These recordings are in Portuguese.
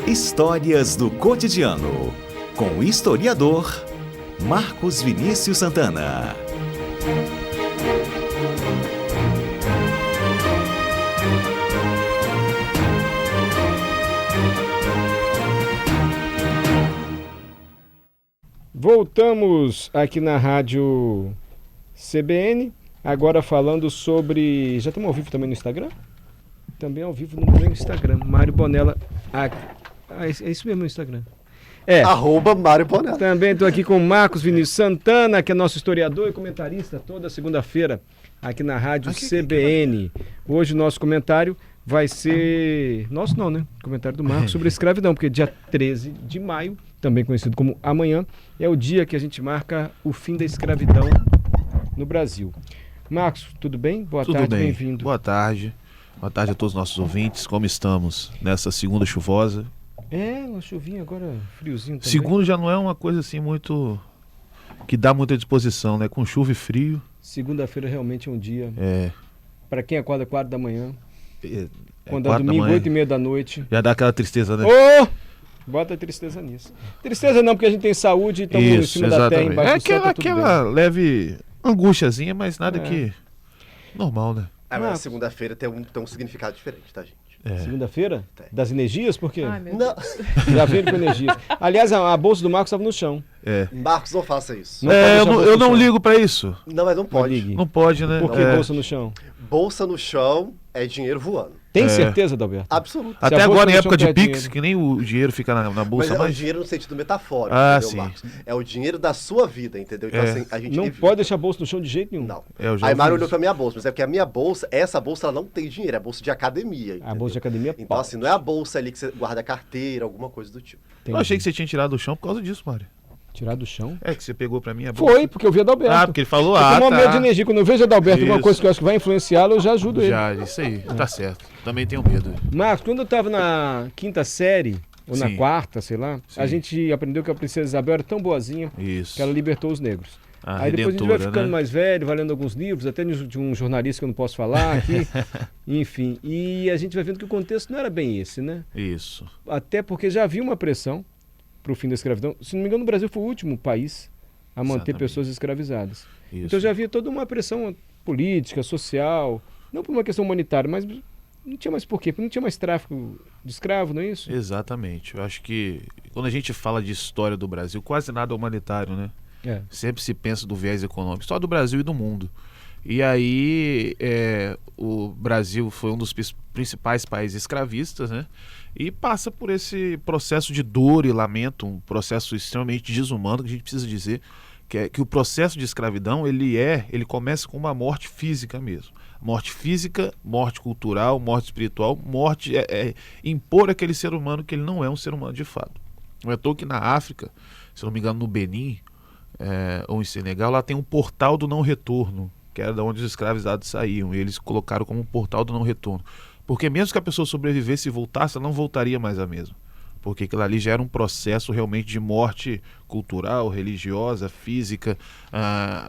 Histórias do cotidiano, com o historiador Marcos Vinícius Santana. Voltamos aqui na Rádio CBN, agora falando sobre... Já estamos ao vivo também no Instagram? Também ao vivo no meu Instagram, Mário Bonella. É isso mesmo no Instagram. @Mário Bonella. Também estou aqui com o Marcos Vinícius Santana, que é nosso historiador e comentarista toda segunda-feira aqui na Rádio CBN. Hoje o nosso comentário vai ser... Nosso não, né? Comentário do Marcos sobre a escravidão, porque dia 13 de maio, também conhecido como amanhã, é o dia que a gente marca o fim da escravidão no Brasil. Marcos, tudo bem? Boa tarde, bem-vindo. Boa tarde. Boa tarde a todos os nossos ouvintes. Como estamos nessa segunda chuvosa? Uma chuvinha agora, friozinho também. Segundo já não é uma coisa assim muito... que dá muita disposição, né? Com chuva e frio. Segunda-feira realmente é um dia... Para quem acorda 4 da manhã. Quando é domingo, 8h30 da noite. Já dá aquela tristeza, né? Bota tristeza nisso. Tristeza não, porque a gente tem saúde e estamos em cima da terra, embaixo do céu, tá tudo aquela leve angustiazinha, mas nada que... Normal, né? Mas segunda-feira tem um significado diferente, tá, gente? Segunda-feira? Das energias? Por quê? Não. Já veio com energias. Aliás, a bolsa do Marcos estava no chão. Marcos, não faça isso. Eu não ligo pra isso. Não, mas não pode. Não pode, né? Por que bolsa no chão? Bolsa no chão é dinheiro voando. Tem certeza, Dalberto? Absoluto. Até agora, em época de Pix, que nem o dinheiro fica na bolsa. Mas é o dinheiro no sentido metafórico, entendeu, sim. Marcos? É o dinheiro da sua vida, entendeu? Então, assim, a gente não pode deixar a bolsa no chão de jeito nenhum. Não. Aí Mário olhou pra minha bolsa, mas é porque a minha bolsa, essa bolsa, ela não tem dinheiro, é a bolsa de academia, entendeu? A bolsa de academia Então, assim, não é a bolsa ali que você guarda a carteira, alguma coisa do tipo. Eu achei que você tinha tirado do chão por causa disso, Mário. Tirar do chão? Que você pegou pra mim a bolsa. Foi, porque eu vi Adalberto. Porque ele falou, eu tenho um momento de energia. Quando eu vejo Adalberto alguma coisa que eu acho que vai influenciá-lo, eu já ajudo ele. Isso aí, tá certo. Também tenho medo. Marcos, quando eu tava na quinta série, ou na quarta, sei lá, a gente aprendeu que a princesa Isabel era tão boazinha que ela libertou os negros. Aí depois a gente vai ficando mais velho, vai lendo alguns livros, até de um jornalista que eu não posso falar aqui, enfim. E a gente vai vendo que o contexto não era bem esse, né? Isso. Até porque já havia uma pressão para o fim da escravidão. Se não me engano, o Brasil foi o último país a manter pessoas escravizadas. Isso. Então já havia toda uma pressão política, social, não por uma questão humanitária, mas não tinha mais porquê, porque não tinha mais tráfico de escravo, não é isso? Exatamente. Eu acho que quando a gente fala de história do Brasil, quase nada é humanitário, né? Sempre se pensa do viés econômico, só do Brasil e do mundo. E aí o Brasil foi um dos principais países escravistas, né? E passa por esse processo de dor e lamento, um processo extremamente desumano, que a gente precisa dizer que o processo de escravidão ele começa com uma morte física mesmo. Morte física, morte cultural, morte espiritual, morte impor aquele ser humano que ele não é um ser humano de fato. Não é à toa que na África, se não me engano no Benin ou em Senegal, lá tem um portal do não retorno, que era de onde os escravizados saíam, e eles colocaram como um portal do não retorno. Porque mesmo que a pessoa sobrevivesse e voltasse, ela não voltaria mais a mesma. Porque aquilo ali já era um processo realmente de morte cultural, religiosa, física.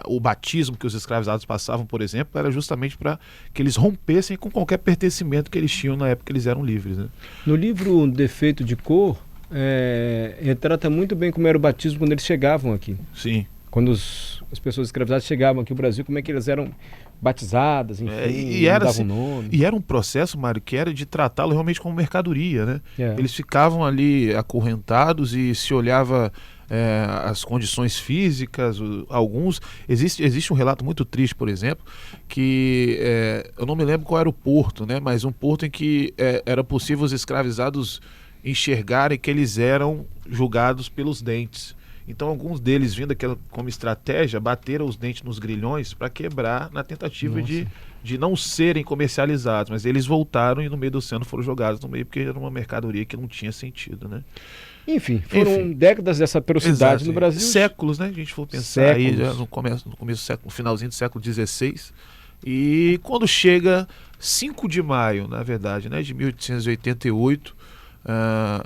O batismo que os escravizados passavam, por exemplo, era justamente para que eles rompessem com qualquer pertencimento que eles tinham na época que eles eram livres, né? No livro Defeito de Cor, retrata muito bem como era o batismo quando eles chegavam aqui. Sim. Quando as pessoas escravizadas chegavam aqui no Brasil, como é que elas eram batizadas, enfim, davam nome. E era um processo, Mário, que era de tratá-lo realmente como mercadoria, né? Eles ficavam ali acorrentados e se olhava as condições físicas, alguns... Existe um relato muito triste, por exemplo, que eu não me lembro qual era o porto, né? Mas um porto em que era possível os escravizados enxergarem que eles eram julgados pelos dentes. Então alguns deles, vindo como estratégia, bateram os dentes nos grilhões para quebrar na tentativa de não serem comercializados, mas eles voltaram e no meio do oceano foram jogados no meio porque era uma mercadoria que não tinha sentido, né? Enfim, foram décadas dessa atrocidade no Brasil. Séculos, né? A gente for pensar aí já no começo do século, no finalzinho do século XVI. E quando chega 5 de maio, na verdade, né, de 1888,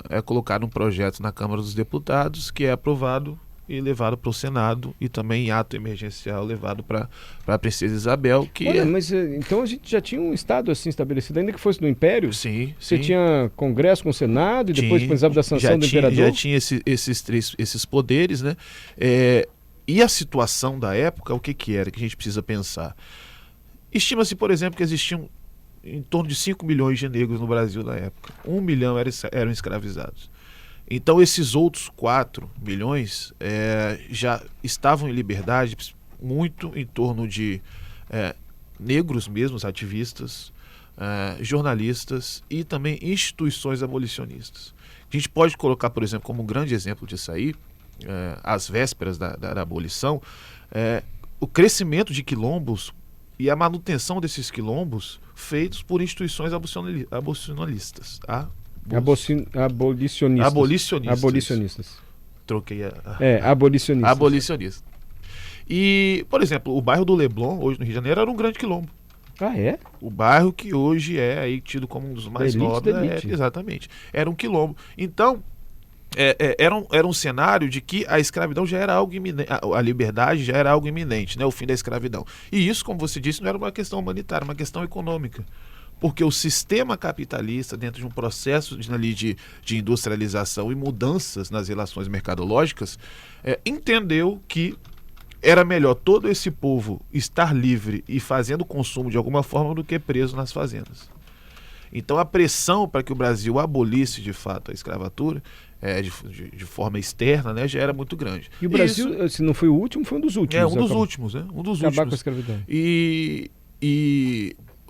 é colocado um projeto na Câmara dos Deputados que é aprovado e levado para o Senado, e também em ato emergencial levado para a Princesa Isabel. Olha, mas então a gente já tinha um Estado assim estabelecido, ainda que fosse no Império? Sim. Você tinha Congresso com o Senado e depois precisava da sanção do Imperador? Já tinha esses poderes, né? E a situação da época, o que era que a gente precisa pensar? Estima-se, por exemplo, que existiam em torno de 5 milhões de negros no Brasil na época. 1 milhão eram escravizados. Então esses outros 4 milhões já estavam em liberdade, muito em torno de negros mesmos, ativistas, jornalistas e também instituições abolicionistas. A gente pode colocar, por exemplo, como um grande exemplo disso aí, às vésperas da abolição, o crescimento de quilombos e a manutenção desses quilombos feitos por instituições abolicionalistas. Abolicionistas. Troquei abolicionistas. Abolicionistas. E, por exemplo, o bairro do Leblon, hoje no Rio de Janeiro, era um grande quilombo. Ah, é? O bairro que hoje é aí tido como um dos mais nobres. Exatamente. Era um quilombo. Então, era um cenário de que a escravidão já era algo iminente, a liberdade já era algo iminente, né? O fim da escravidão. E isso, como você disse, não era uma questão humanitária, uma questão econômica. Porque o sistema capitalista, dentro de um processo de industrialização e mudanças nas relações mercadológicas, entendeu que era melhor todo esse povo estar livre e fazendo consumo de alguma forma do que preso nas fazendas. Então a pressão para que o Brasil abolisse de fato a escravatura de forma externa, né, já era muito grande. E o Brasil, se não foi o último, foi um dos últimos. Um dos últimos, né? Um dos últimos. Acabar com a escravidão. E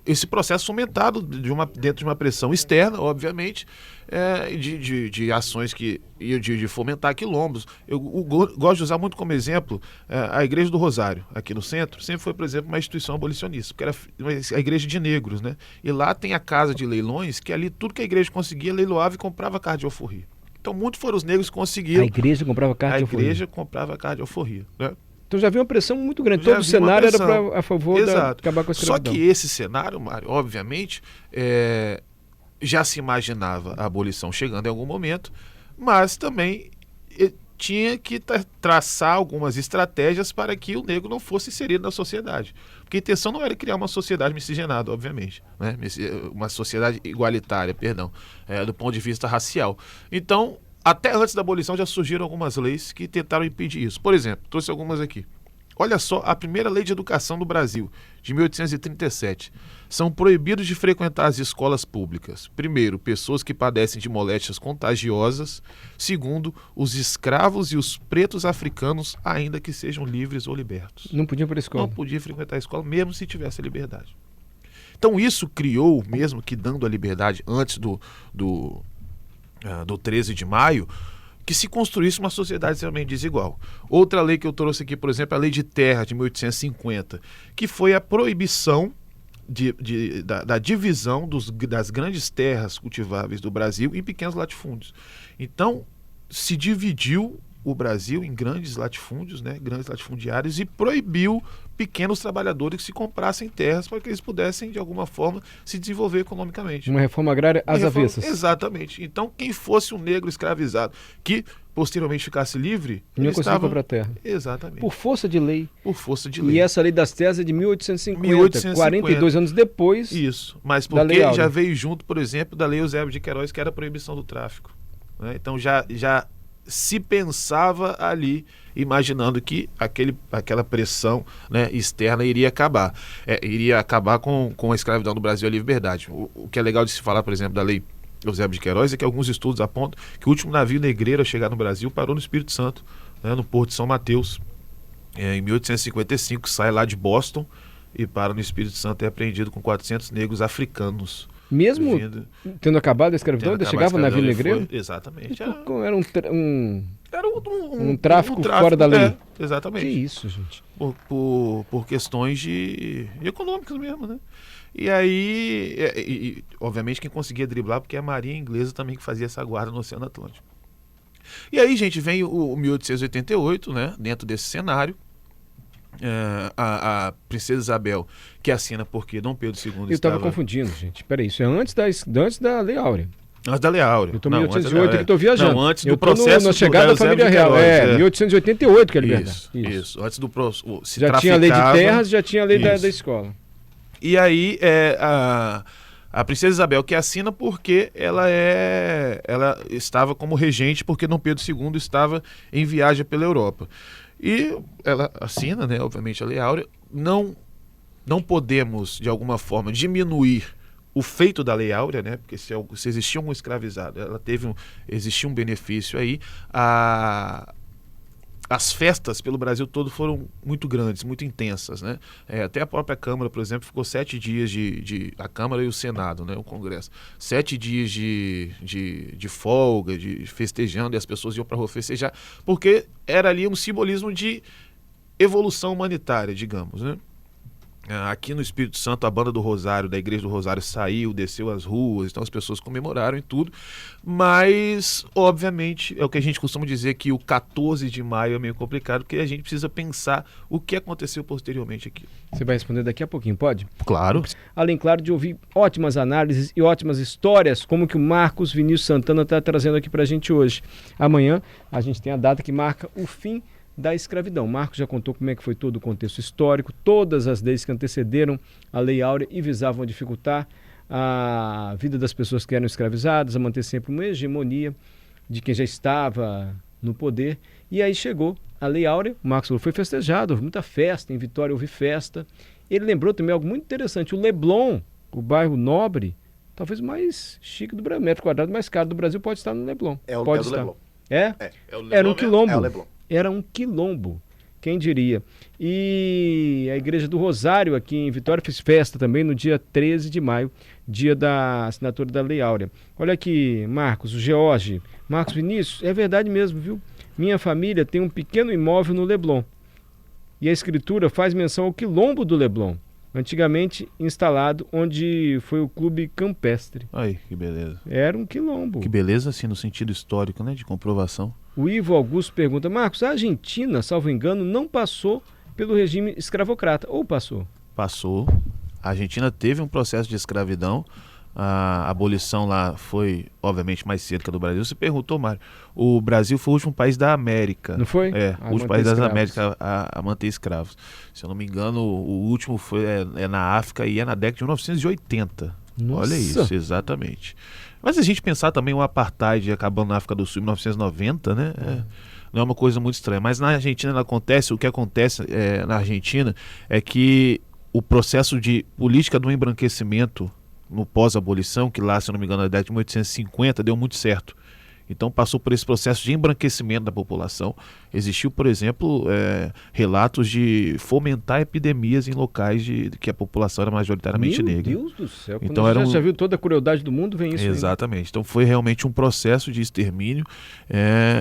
esse processo fomentado dentro de uma pressão externa, obviamente, de ações de fomentar quilombos. Eu gosto de usar muito como exemplo a Igreja do Rosário, aqui no centro, sempre foi, por exemplo, uma instituição abolicionista, porque era a igreja de negros, né? E lá tem a casa de leilões, que ali tudo que a igreja conseguia, leiloava e comprava carta de alforria. Então, muitos foram os negros que conseguiram... A igreja comprava carta de alforria. A igreja comprava carta de alforria, né? Então já havia uma pressão muito grande. Todo o cenário era a favor de acabar com a escravidão. Só que esse cenário, Mário, obviamente, já se imaginava a abolição chegando em algum momento, mas também tinha que traçar algumas estratégias para que o negro não fosse inserido na sociedade. Porque a intenção não era criar uma sociedade miscigenada, obviamente, né? Uma sociedade igualitária, do ponto de vista racial. Então, até antes da abolição já surgiram algumas leis que tentaram impedir isso. Por exemplo, trouxe algumas aqui. Olha só, a primeira lei de educação do Brasil, de 1837. São proibidos de frequentar as escolas públicas. Primeiro, pessoas que padecem de moléstias contagiosas. Segundo, os escravos e os pretos africanos, ainda que sejam livres ou libertos. Não podiam ir para a escola? Não podia frequentar a escola, mesmo se tivesse liberdade. Então isso criou, mesmo que dando a liberdade antes do 13 de maio, que se construísse uma sociedade extremamente desigual. Outra lei que eu trouxe aqui, por exemplo, é a Lei de Terra, de 1850, que foi a proibição da divisão das grandes terras cultiváveis do Brasil em pequenos latifúndios. Então, se dividiu o Brasil em grandes latifúndios, né, grandes latifundiários, e proibiu pequenos trabalhadores que se comprassem terras para que eles pudessem, de alguma forma, se desenvolver economicamente. Uma reforma agrária às avessas. Exatamente. Então, quem fosse um negro escravizado, que posteriormente ficasse livre... Não conseguia comprar terra. Exatamente. Por força de lei. Por força de lei. E essa lei das terras é de 1850, 42 anos depois. Isso, mas porque já veio junto, por exemplo, da Lei Eusébio de Queiroz, que era a proibição do tráfico. Né? Então, já se pensava ali, imaginando que aquela pressão, né, externa iria acabar. Iria acabar com a escravidão do Brasil e a liberdade. O que é legal de se falar, por exemplo, da Lei Eusébio de Queiroz é que alguns estudos apontam que o último navio negreiro a chegar no Brasil parou no Espírito Santo, né, no Porto de São Mateus. Em 1855, sai lá de Boston e para no Espírito Santo, é apreendido com 400 negros africanos. Mesmo tendo acabado a escravidão, ainda chegava navio negreiro? Exatamente. Era um tráfico fora da lei. Exatamente. Que isso, gente? Por questões econômicas mesmo, né? E aí, obviamente, quem conseguia driblar, porque é a Marinha Inglesa também que fazia essa guarda no Oceano Atlântico. E aí, gente, vem o 1888, né? Dentro desse cenário. A Princesa Isabel, que assina porque Dom Pedro II Eu estava confundindo, gente. Peraí, isso é antes da Lei Áurea. Antes da Lei Áurea. Eu estou em 1808 que estou viajando. Não, antes do processo na chegada da família real. 1888 que é a liberdade. Isso. Antes do processo. Já tinha a lei de terras, já tinha a lei da escola. E aí, a princesa Isabel que assina porque ela estava como regente porque Dom Pedro II estava em viagem pela Europa. E ela assina, né, obviamente, a Lei Áurea. Não podemos, de alguma forma, diminuir o feito da Lei Áurea, né? Porque se existia um escravizado, existia um benefício aí. As festas pelo Brasil todo foram muito grandes, muito intensas, né? Até a própria Câmara, por exemplo, ficou 7 dias a Câmara e o Senado, né? O Congresso. 7 dias de folga, de festejando, e as pessoas iam para a rua festejar, porque era ali um simbolismo de evolução humanitária, digamos, né? Aqui no Espírito Santo, a banda do Rosário, da Igreja do Rosário, saiu, desceu as ruas, então as pessoas comemoraram e tudo, mas, obviamente, é o que a gente costuma dizer, que o 14 de maio é meio complicado, porque a gente precisa pensar o que aconteceu posteriormente aqui. Você vai responder daqui a pouquinho, pode? Claro. Além, claro, de ouvir ótimas análises e ótimas histórias, como que o Marcos Vinícius Santana está trazendo aqui para a gente hoje. Amanhã, a gente tem a data que marca o fim da escravidão. Marcos já contou como é que foi todo o contexto histórico, todas as leis que antecederam a Lei Áurea e visavam dificultar a vida das pessoas que eram escravizadas, a manter sempre uma hegemonia de quem já estava no poder. E aí chegou a Lei Áurea, o Marcos foi festejado, houve muita festa, em Vitória houve festa. Ele lembrou também algo muito interessante, o Leblon, o bairro nobre, talvez o mais chique do Brasil, metro quadrado mais caro do Brasil, pode estar no Leblon. Do Leblon. Era um quilombo. É o Leblon. Era um quilombo, quem diria. E a Igreja do Rosário aqui em Vitória fez festa também no dia 13 de maio, dia da assinatura da Lei Áurea. Olha aqui, Marcos, o George, Marcos Vinícius, é verdade mesmo, viu? Minha família tem um pequeno imóvel no Leblon. E a escritura faz menção ao quilombo do Leblon, antigamente instalado onde foi o clube campestre. Aí, que beleza. Era um quilombo. Que beleza, assim, no sentido histórico, né, de comprovação. O Ivo Augusto pergunta, Marcos, a Argentina, salvo engano, não passou pelo regime escravocrata, ou passou? Passou. A Argentina teve um processo de escravidão. A abolição lá foi, obviamente, mais cedo que a do Brasil. Você perguntou, Mário, o Brasil foi o último país da América. Não foi? O último país das Américas a manter escravos. Se eu não me engano, o último foi na África e é na década de 1980. Nossa. Olha isso, exatamente. Mas a gente pensar também o apartheid acabando na África do Sul em 1990, né? Não é uma coisa muito estranha. Mas na Argentina o que acontece na Argentina é que o processo de política do embranquecimento no pós-abolição, que lá, se eu não me engano, na década de 1850, deu muito certo. Então passou por esse processo de embranquecimento da população. Existiu, por exemplo, relatos de fomentar epidemias em locais que a população era majoritariamente negra. Meu Deus do céu, então, já viu toda a crueldade do mundo, vem isso. Exatamente. Então foi realmente um processo de extermínio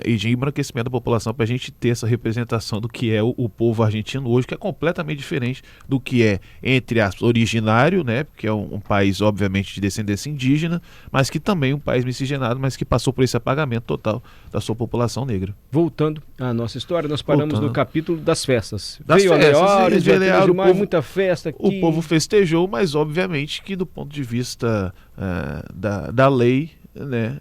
e de embranquecimento da população para a gente ter essa representação do que é o povo argentino hoje, que é completamente diferente do que é, entre aspas, originário, né? Porque é um país, obviamente, de descendência indígena, mas que também é um país miscigenado, mas que passou por esse apagamento total da sua população negra. Voltando à nossa história, nós paramos no capítulo das festas. Veio a Lei Áurea, muita festa aqui. O povo festejou, mas obviamente que do ponto de vista da lei, né,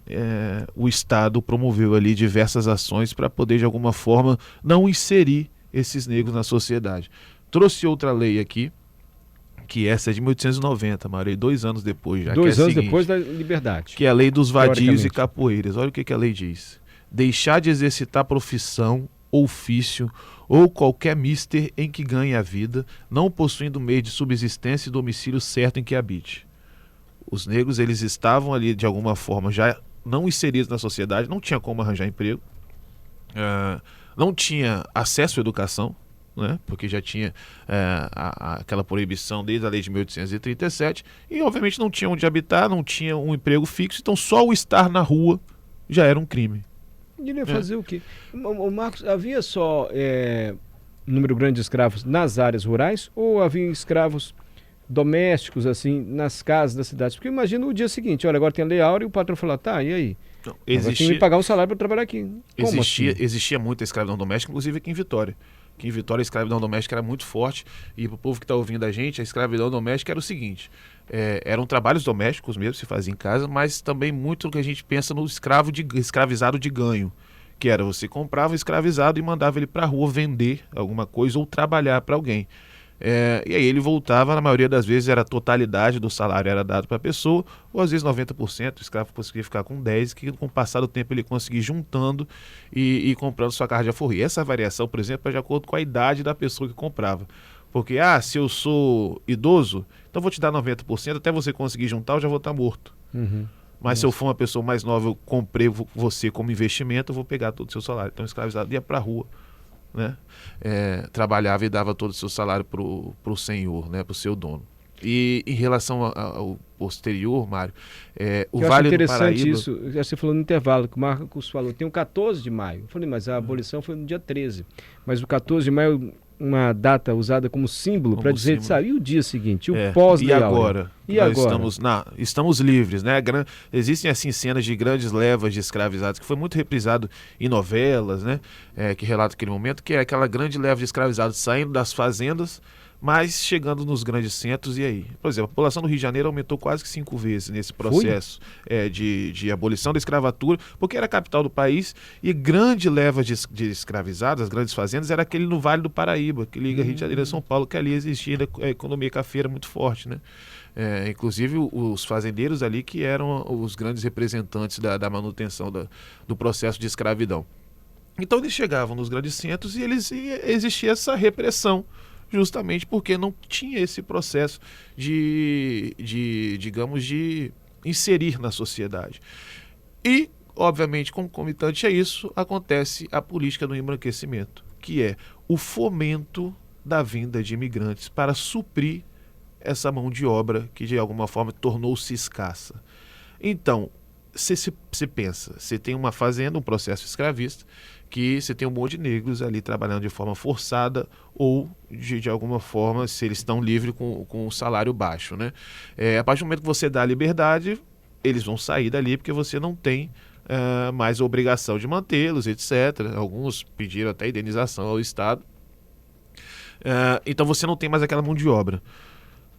o Estado promoveu ali diversas ações para poder de alguma forma não inserir esses negros na sociedade. Trouxe outra lei aqui, que essa é de 1890, Mário, 2 anos depois já. 2 anos depois da liberdade. Que é a lei dos vadios e capoeiras. Olha o que a lei diz. Deixar de exercitar profissão, ofício ou qualquer mister em que ganhe a vida, não possuindo meio de subsistência e domicílio certo em que habite. Os negros, eles estavam ali de alguma forma já não inseridos na sociedade, não tinha como arranjar emprego, não tinha acesso à educação, né? Porque já tinha aquela proibição desde a lei de 1837 e obviamente não tinha onde habitar, não tinha um emprego fixo, então só o estar na rua já era um crime. Iria fazer o quê? O Marcos, havia só número grande de escravos nas áreas rurais ou havia escravos domésticos assim nas casas das cidades? Porque imagina o dia seguinte, olha, agora tem a Lei Áurea e o patrão fala, tá, e aí? Então, tem que me pagar um salário para trabalhar aqui. Existia muita escravidão doméstica, inclusive aqui em Vitória. que em Vitória a escravidão doméstica era muito forte, e para o povo que está ouvindo a gente, a escravidão doméstica era o seguinte, eram trabalhos domésticos mesmo, se fazia em casa, mas também muito o que a gente pensa no escravizado de ganho, que era você comprava o escravizado e mandava ele para a rua vender alguma coisa ou trabalhar para alguém. E aí ele voltava, na maioria das vezes era a totalidade do salário era dado para a pessoa, ou às vezes 90%, o escravo conseguia ficar com 10%, que com o passar do tempo ele conseguia ir juntando e comprando sua carga de alforria. Essa variação, por exemplo, é de acordo com a idade da pessoa que comprava. Porque, se eu sou idoso, então vou te dar 90%, até você conseguir juntar eu já vou estar morto. Uhum. Mas se eu for uma pessoa mais nova, eu comprei você como investimento, eu vou pegar todo o seu salário. Então o escravizado ia para a rua, né? Trabalhava e dava todo o seu salário para o senhor, né? Para o seu dono. E em relação ao posterior, Mário, o Vale do Paraíba... isso, já você falou no intervalo, que o Marcos falou, tem o 14 de maio. Eu falei, mas a abolição foi no dia 13. Mas o 14 de maio, uma data usada como símbolo para dizer, sabe, e o dia seguinte, o pós-lei áurea. E agora? Estamos livres, né? Existem assim cenas de grandes levas de escravizados, que foi muito reprisado em novelas, né? Que relata aquele momento, que é aquela grande leva de escravizados saindo das fazendas, mas chegando nos grandes centros. E aí? Por exemplo, a população do Rio de Janeiro aumentou quase que 5 vezes nesse processo de abolição da escravatura, porque era a capital do país, e grande leva de escravizados, as grandes fazendas, era aquele no Vale do Paraíba, que liga Rio de Janeiro a São Paulo, que ali existia a economia cafeira muito forte, né? Inclusive os fazendeiros ali que eram os grandes representantes da manutenção do processo de escravidão. Então eles chegavam nos grandes centros e existia essa repressão, justamente porque não tinha esse processo de inserir na sociedade. E, obviamente, concomitante a isso, acontece a política do embranquecimento, que é o fomento da vinda de imigrantes para suprir essa mão de obra que, de alguma forma, tornou-se escassa. Então, você pensa, você tem uma fazenda, um processo escravista, que você tem um monte de negros ali trabalhando de forma forçada ou, de alguma forma, se eles estão livres com um salário baixo, né? A partir do momento que você dá a liberdade, eles vão sair dali porque você não tem mais a obrigação de mantê-los, etc. Alguns pediram até indenização ao Estado. Então você não tem mais aquela mão de obra.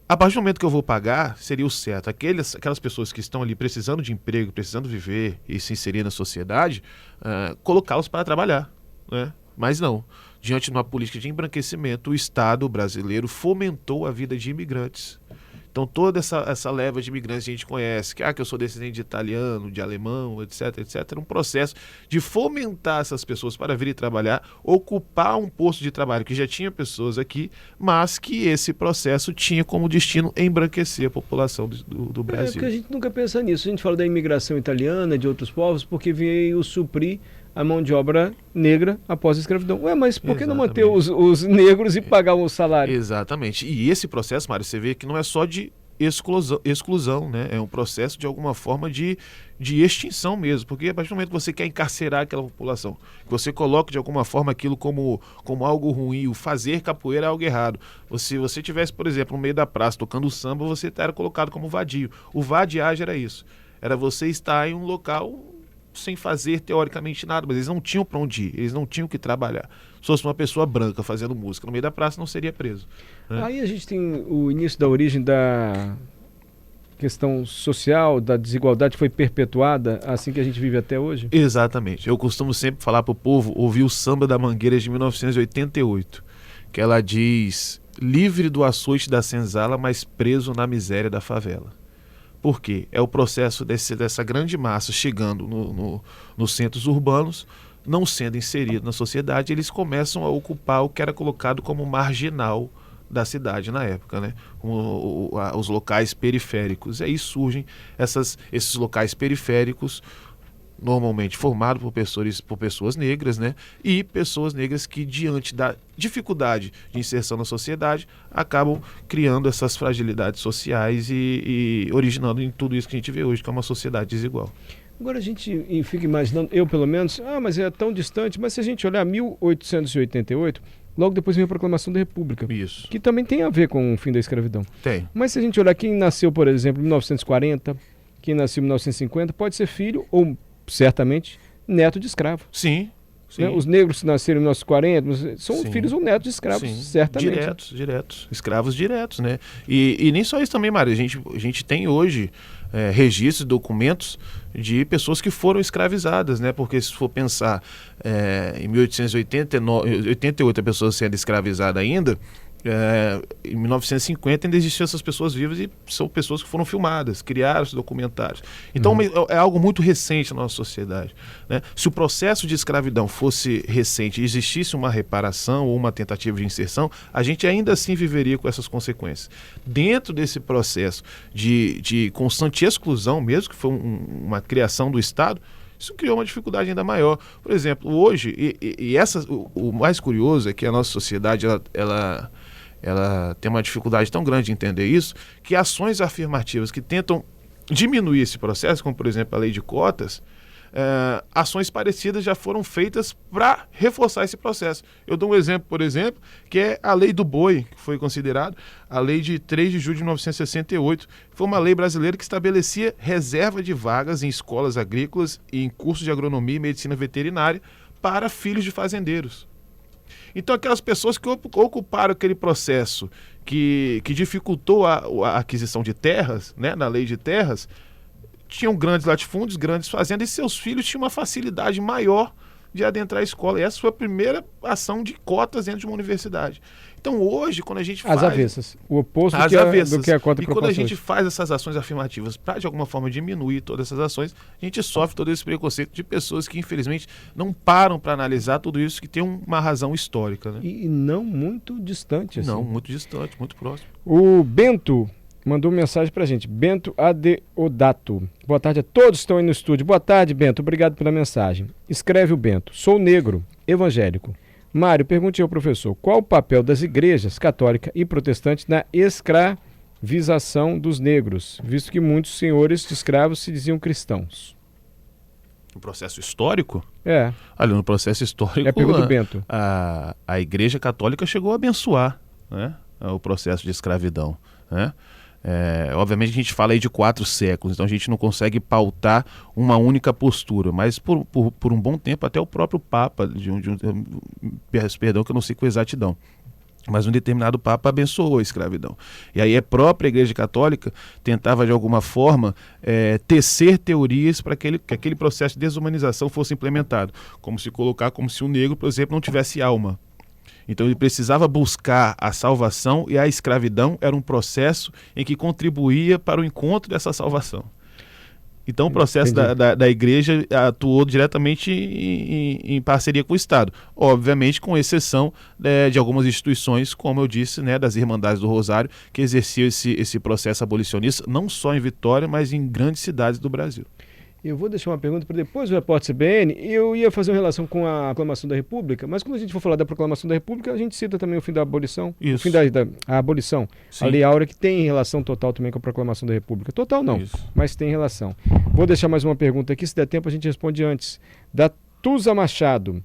A partir do momento que eu vou pagar, seria o certo. Aquelas pessoas que estão ali precisando de emprego, precisando viver e se inserir na sociedade, colocá-los para trabalhar, né? Mas não. Diante de uma política de embranquecimento, o Estado brasileiro fomentou a vida de imigrantes. Então toda essa leva de imigrantes que a gente conhece, que eu sou descendente de italiano, de alemão, etc, era um processo de fomentar essas pessoas para virem trabalhar, ocupar um posto de trabalho que já tinha pessoas aqui, mas que esse processo tinha como destino embranquecer a população do Brasil. Porque a gente nunca pensa nisso. A gente fala da imigração italiana, de outros povos, porque veio suprir a mão de obra negra após a escravidão. Mas por que não manter os negros e pagar o salário? Exatamente. E esse processo, Mário, você vê que não é só de exclusão, né? É um processo de alguma forma de extinção mesmo, porque a partir do momento que você quer encarcerar aquela população, que você coloca de alguma forma aquilo como algo ruim, o fazer capoeira é algo errado. Se você tivesse, por exemplo, no meio da praça tocando samba, você era colocado como vadio. O vadiagem era isso. Era você estar em um local sem fazer teoricamente nada, mas eles não tinham para onde ir, eles não tinham que trabalhar. Se fosse uma pessoa branca fazendo música no meio da praça, não seria preso, né? Aí a gente tem o início da origem da questão social, da desigualdade que foi perpetuada, assim que a gente vive até hoje? Exatamente. Eu costumo sempre falar para o povo, ouvir o Samba da Mangueira de 1988, que ela diz: livre do açoite da senzala, mas preso na miséria da favela. Por quê? É o processo dessa grande massa chegando nos centros urbanos, não sendo inserido na sociedade, eles começam a ocupar o que era colocado como marginal da cidade na época, né? Os locais periféricos. E aí surgem esses locais periféricos, normalmente formados por pessoas negras, né? E pessoas negras que, diante da dificuldade de inserção na sociedade, acabam criando essas fragilidades sociais e originando em tudo isso que a gente vê hoje, que é uma sociedade desigual. Agora a gente fica imaginando, eu pelo menos, mas é tão distante, mas se a gente olhar 1888, logo depois vem a Proclamação da República. Isso. Que também tem a ver com o fim da escravidão. Tem. Mas se a gente olhar quem nasceu, por exemplo, em 1940, quem nasceu em 1950, pode ser filho ou certamente neto de escravo. Sim, Né? Os negros que nasceram em 1940 são filhos ou netos de escravos, certamente. Diretos. Escravos diretos, né? E nem só isso também, Mário. A gente tem hoje registros, documentos de pessoas que foram escravizadas, né? Porque se for pensar em 1888 a pessoa sendo escravizada ainda, em 1950 ainda existiam essas pessoas vivas e são pessoas que foram filmadas, criaram esses documentários. Então é algo muito recente na nossa sociedade, né? Se o processo de escravidão fosse recente e existisse uma reparação ou uma tentativa de inserção, a gente ainda assim viveria com essas consequências. Dentro desse processo de constante exclusão, mesmo que foi uma criação do Estado, isso criou uma dificuldade ainda maior. Por exemplo, hoje, o mais curioso é que a nossa sociedade ela tem uma dificuldade tão grande de entender isso, que ações afirmativas que tentam diminuir esse processo, como por exemplo a lei de cotas, ações parecidas já foram feitas para reforçar esse processo. Eu dou um exemplo, por exemplo, que é a lei do boi, que foi considerada a lei de 3 de julho de 1968. Foi uma lei brasileira que estabelecia reserva de vagas em escolas agrícolas e em cursos de agronomia e medicina veterinária para filhos de fazendeiros. Então, aquelas pessoas que ocuparam aquele processo que dificultou a aquisição de terras, né, na lei de terras, tinham grandes latifúndios, grandes fazendas, e seus filhos tinham uma facilidade maior de adentrar a escola. E essa foi a primeira ação de cotas dentro de uma universidade. Então, hoje, quando a gente faz... As avessas. O oposto do que é contra a proposta. E quando a gente faz essas ações afirmativas para, de alguma forma, diminuir todas essas ações, a gente sofre todo esse preconceito de pessoas que, infelizmente, não param para analisar tudo isso, que tem uma razão histórica, né? E não muito distante, assim. Não, muito distante, muito próximo. O Bento mandou mensagem pra gente. Bento Adeodato. Boa tarde a todos que estão aí no estúdio. Boa tarde, Bento. Obrigado pela mensagem. Escreve o Bento. Sou negro, evangélico. Mário, pergunte ao professor, qual o papel das igrejas católica e protestante na escravização dos negros, visto que muitos senhores de escravos se diziam cristãos? No processo histórico? É. Ali no processo histórico, é a pergunta do Bento. A Igreja Católica chegou a abençoar, né, o processo de escravidão, né? Obviamente a gente fala aí de 4 séculos, então a gente não consegue pautar uma única postura, mas por um bom tempo até o próprio Papa, perdão que eu não sei com exatidão, mas um determinado Papa abençoou a escravidão. E aí a própria Igreja Católica tentava de alguma forma tecer teorias para que aquele processo de desumanização fosse implementado, como se o negro, por exemplo, não tivesse alma. Então ele precisava buscar a salvação e a escravidão era um processo em que contribuía para o encontro dessa salvação. Então o processo da igreja atuou diretamente em parceria com o Estado. Obviamente com exceção de algumas instituições, como eu disse, né, das Irmandades do Rosário, que exerciam esse processo abolicionista não só em Vitória, mas em grandes cidades do Brasil. Eu vou deixar uma pergunta para depois do repórter CBN. Eu ia fazer uma relação com a Proclamação da República, mas quando a gente for falar da Proclamação da República, a gente cita também o fim da abolição. Isso. O fim a abolição. Sim. A Lei Áurea, que tem relação total também com a Proclamação da República. Total não, isso, mas tem relação. Vou deixar mais uma pergunta aqui, se der tempo a gente responde antes. Da Tusa Machado.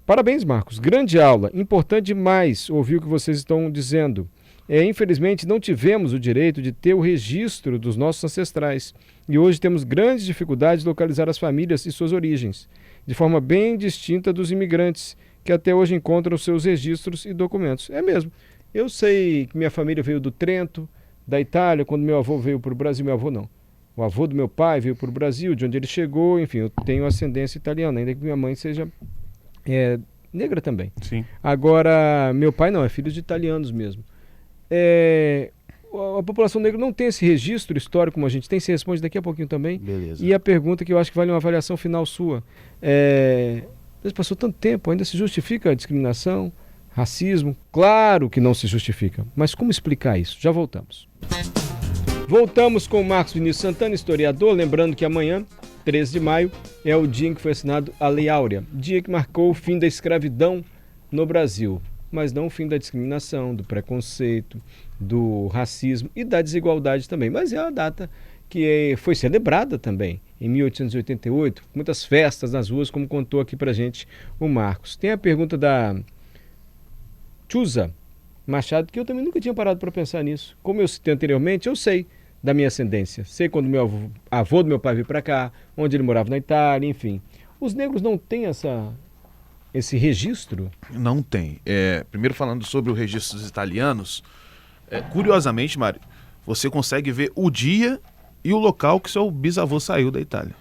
Parabéns, Marcos. Grande aula. Importante demais ouvir o que vocês estão dizendo. Infelizmente, não tivemos o direito de ter o registro dos nossos ancestrais. E hoje temos grandes dificuldades de localizar as famílias e suas origens, de forma bem distinta dos imigrantes, que até hoje encontram seus registros e documentos. É mesmo. Eu sei que minha família veio do Trento, da Itália, quando meu avô veio para o Brasil. Meu avô não. O avô do meu pai veio para o Brasil, de onde ele chegou. Enfim, eu tenho ascendência italiana, ainda que minha mãe seja negra também. Sim. Agora, meu pai não, é filho de italianos mesmo. A população negra não tem esse registro histórico como a gente tem. Se responde daqui a pouquinho também. Beleza. E a pergunta que eu acho que vale uma avaliação final sua. Mas passou tanto tempo, ainda se justifica a discriminação, racismo? Claro que não se justifica. Mas como explicar isso? Já voltamos. Voltamos com o Marcos Vinícius Santana, historiador. Lembrando que amanhã, 13 de maio, é o dia em que foi assinado a Lei Áurea. Dia que marcou o fim da escravidão no Brasil. Mas não o fim da discriminação, do preconceito, do racismo e da desigualdade também. Mas é uma data que foi celebrada também, em 1888, muitas festas nas ruas, como contou aqui pra gente o Marcos. Tem a pergunta da Tusa Machado, que eu também nunca tinha parado para pensar nisso. Como eu citei anteriormente, eu sei da minha ascendência. Sei quando meu avô do meu pai veio para cá, onde ele morava na Itália, enfim. Os negros não têm esse registro? Não tem. Primeiro falando sobre o registro dos italianos, curiosamente, Mário, você consegue ver o dia e o local que seu bisavô saiu da Itália.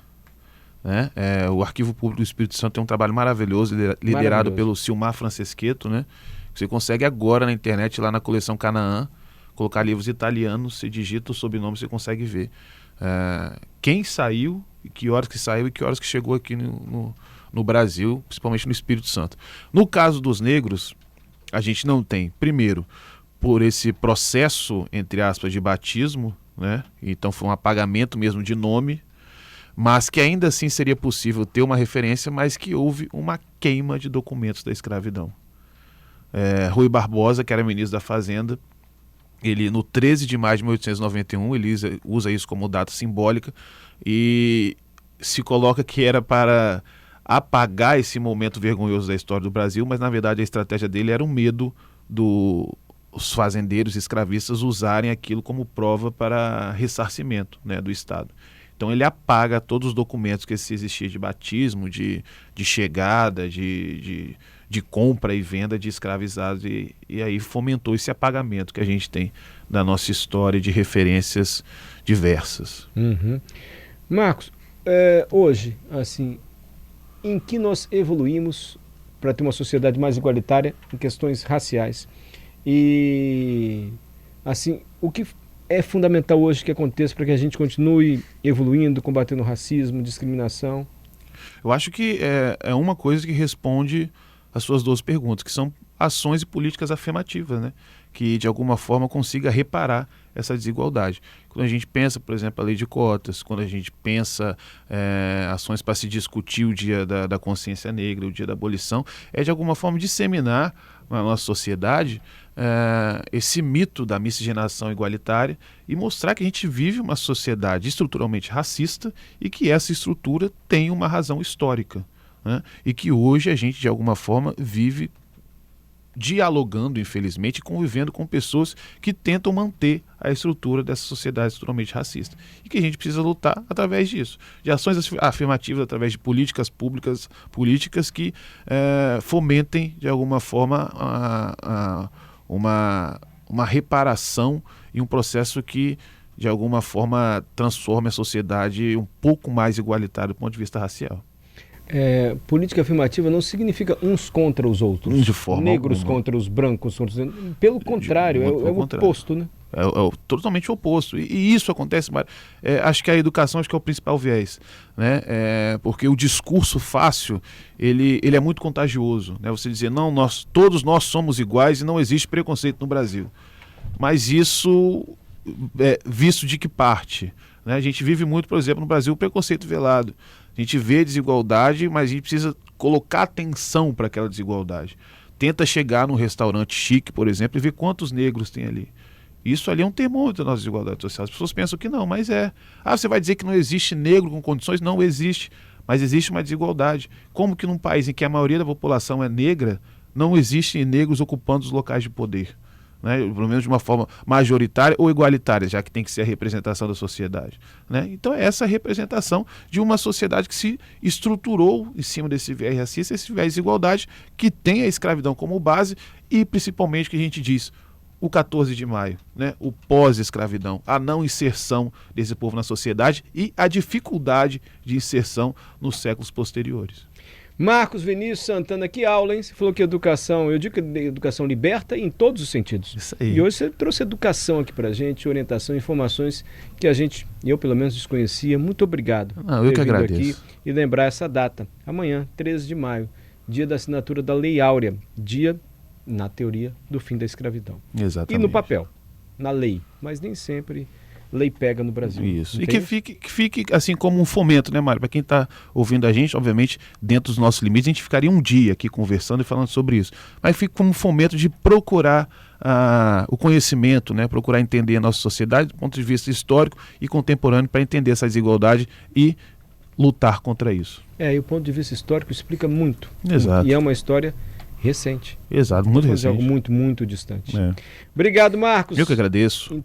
Né? O Arquivo Público do Espírito Santo tem um trabalho maravilhoso, liderado pelo Silmar Franceschetto, né? Você consegue agora na internet, lá na coleção Canaã, colocar livros italianos, você digita o sobrenome, você consegue ver quem saiu, que horas que saiu e que horas que chegou aqui no Brasil, principalmente no Espírito Santo. No caso dos negros, a gente não tem, primeiro, por esse processo, entre aspas, de batismo, né? Então foi um apagamento mesmo de nome, mas que ainda assim seria possível ter uma referência, mas que houve uma queima de documentos da escravidão. Rui Barbosa, que era ministro da Fazenda, ele no 13 de maio de 1891, ele usa isso como data simbólica e se coloca que era para apagar esse momento vergonhoso da história do Brasil, mas na verdade a estratégia dele era o medo dos fazendeiros escravistas usarem aquilo como prova para ressarcimento, né, do Estado. Então ele apaga todos os documentos que existia de batismo, de chegada, de compra e venda de escravizados e aí fomentou esse apagamento que a gente tem da nossa história de referências diversas. Uhum. Marcos, hoje, assim, em que nós evoluímos para ter uma sociedade mais igualitária em questões raciais? E, assim, o que é fundamental hoje que aconteça para que a gente continue evoluindo, combatendo racismo, discriminação? Eu acho que é uma coisa que responde as suas duas perguntas, que são ações e políticas afirmativas, né? Que de alguma forma consiga reparar essa desigualdade. Quando a gente pensa, por exemplo, a lei de cotas, quando a gente pensa ações para se discutir o dia da consciência negra, o dia da abolição, de alguma forma disseminar na nossa sociedade esse mito da miscigenação igualitária e mostrar que a gente vive uma sociedade estruturalmente racista e que essa estrutura tem uma razão histórica, né? E que hoje a gente de alguma forma vive dialogando, infelizmente, convivendo com pessoas que tentam manter a estrutura dessa sociedade estruturalmente racista. E que a gente precisa lutar através disso, de ações afirmativas, através de políticas públicas, políticas que fomentem, de alguma forma, uma reparação e um processo que, de alguma forma, transforme a sociedade um pouco mais igualitária do ponto de vista racial. Política afirmativa não significa uns contra os outros, de forma negros alguma. Contra os brancos, pelo contrário, é o oposto, né? É totalmente o oposto. E isso acontece, mas acho que a educação é o principal viés, né? Porque o discurso fácil, ele é muito contagioso, né? Você dizer, não, todos nós somos iguais e não existe preconceito no Brasil. Mas isso visto de que parte? Né? A gente vive muito, por exemplo, no Brasil, o preconceito velado. A gente vê desigualdade, mas a gente precisa colocar atenção para aquela desigualdade. Tenta chegar num restaurante chique, por exemplo, e ver quantos negros tem ali. Isso ali é um termômetro da nossa desigualdade social. As pessoas pensam que não, mas é. Você vai dizer que não existe negro com condições? Não existe, mas existe uma desigualdade. Como que num país em que a maioria da população é negra, não existem negros ocupando os locais de poder? Né? Pelo menos de uma forma majoritária ou igualitária, já que tem que ser a representação da sociedade, né? Então é essa representação de uma sociedade que se estruturou em cima desse viés racista, esse viés de desigualdade, que tem a escravidão como base e principalmente o que a gente diz, o 14 de maio, né? O pós-escravidão, a não inserção desse povo na sociedade e a dificuldade de inserção nos séculos posteriores. Marcos Vinícius Santana, que aula, hein? Você falou que educação, eu digo que educação liberta em todos os sentidos. Isso aí. E hoje você trouxe educação aqui pra gente, orientação, informações que eu pelo menos desconhecia. Muito obrigado por eu que agradeço. Aqui e lembrar essa data, amanhã, 13 de maio, dia da assinatura da Lei Áurea, dia, na teoria, do fim da escravidão. Exatamente. E no papel, na lei, mas nem sempre lei pega no Brasil. Isso. E que fique assim como um fomento, né, Mário? Para quem está ouvindo a gente, obviamente, dentro dos nossos limites, a gente ficaria um dia aqui conversando e falando sobre isso. Mas fica como um fomento de procurar o conhecimento, né? Procurar entender a nossa sociedade do ponto de vista histórico e contemporâneo para entender essa desigualdade e lutar contra isso. E o ponto de vista histórico explica muito. Exato. E é uma história recente. Exato, muito recente. Algo muito, muito distante. Obrigado, Marcos. Eu que agradeço.